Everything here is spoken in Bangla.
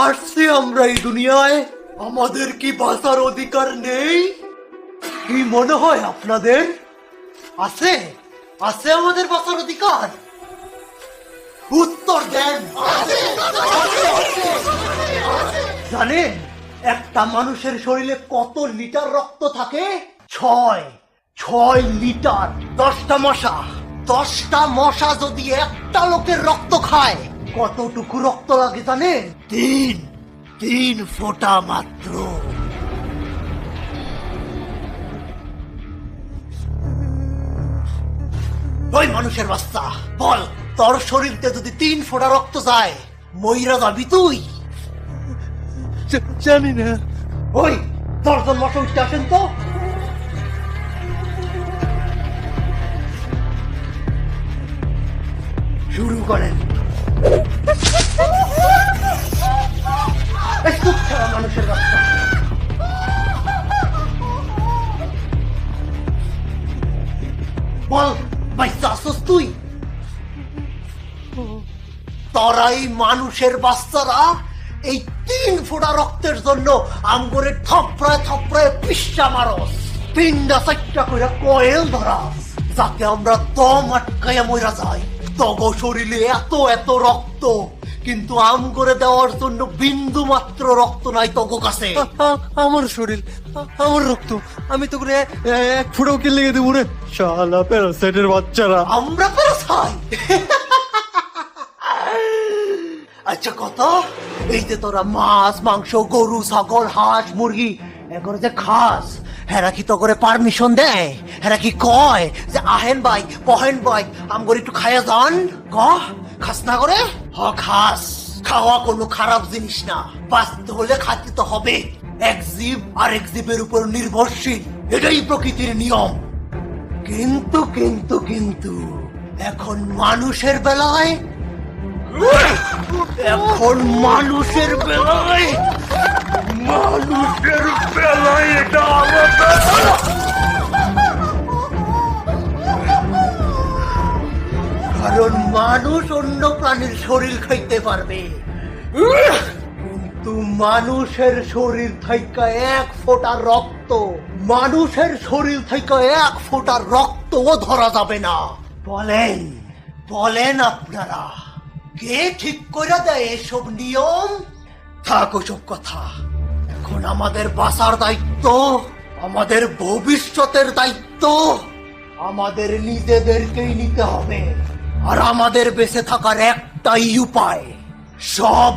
আসছি আমরা এই দুনিয়ায়? আমাদের কি বাঁচার অধিকার নেই? কি মনে হয় আপনাদের? আছে আছে আমাদের বাঁচার অধিকার? উত্তর দেন। জানেন একটা মানুষের শরীরে কত লিটার রক্ত থাকে? 6 লিটার। 10টা মশা যদি একটা লোকের রক্ত খায় কতটুকু রক্ত লাগে জানেন? তিন ফোঁটা মাত্র। ওই মানুষের বাচ্চা, বল তোর শরীরতে যদি 3 ফোঁটা রক্ত যায় মইরা যাবি তুই? জানি না। ওই 10 জন মশা উঠতে আসেন তো। শুরু করেন। এই চুপ ছাড়া মানুষের বাচ্চা। বল বাচ্চা আসস তুই? তোরাই মানুষের বাচ্চারা এই 3 ফোঁটা রক্তের জন্য আমগরে থপড়ায় পিসা মারস, পিন্ডা চারটা করে কয়েল ধরাস, যাতে আমরা দম আটকাইয়া মইরা যাই। তগ শরীরে এত রক্ত, কিন্তু আমগরে দেওয়ার জন্য বিন্দু মাত্র রক্ত নাই তগ কাছে। আমার শরীর, আমার রক্ত, আমি তো করে 1 ফুটাও কি লেগে দেবো রে শালা প্যারাসাইটের বাচ্চারা। আমরা পেরেছাই। আচ্ছা কত, এই যে তোরা মাছ মাংস গরু ছাগল হাঁস মুরগি এগুলো যে খাস, হেরা কি তো করে পারমিশন দেয়? হেরা কি কয় যে আহেন ভাই পহেন ভাই আমগর একটু খাইয়া যান? খাস না করে? খাস। খাওয়া কোনো খারাপ জিনিস না, বাঁচতে হলে খাইতে তো হবে। এক জীব আর এক জীবের উপর নির্ভরশীল, এটাই প্রকৃতির নিয়ম। কিন্তু এখন মানুষের বেলায় এটা আলাদা। কারণ মানুষ অন্য প্রাণীর শরীর খাইতে পারবে, কিন্তু মানুষের শরীর থেকে 1 ফোঁটা রক্ত, মানুষের শরীর থেকে 1 ফোঁটা রক্তও ধরা যাবে না। বলেন আপনারা, কে ঠিক করে দেয় এসব নিয়ম? থাক ওসব কথা, এখন আমাদের বাঁচার দায়িত্ব, আমাদের ভবিষ্যতের দায়িত্ব আমাদের নিজেদেরকেই নিতে হবে। আর আমাদের বেঁচে থাকার একটাই উপায়, সব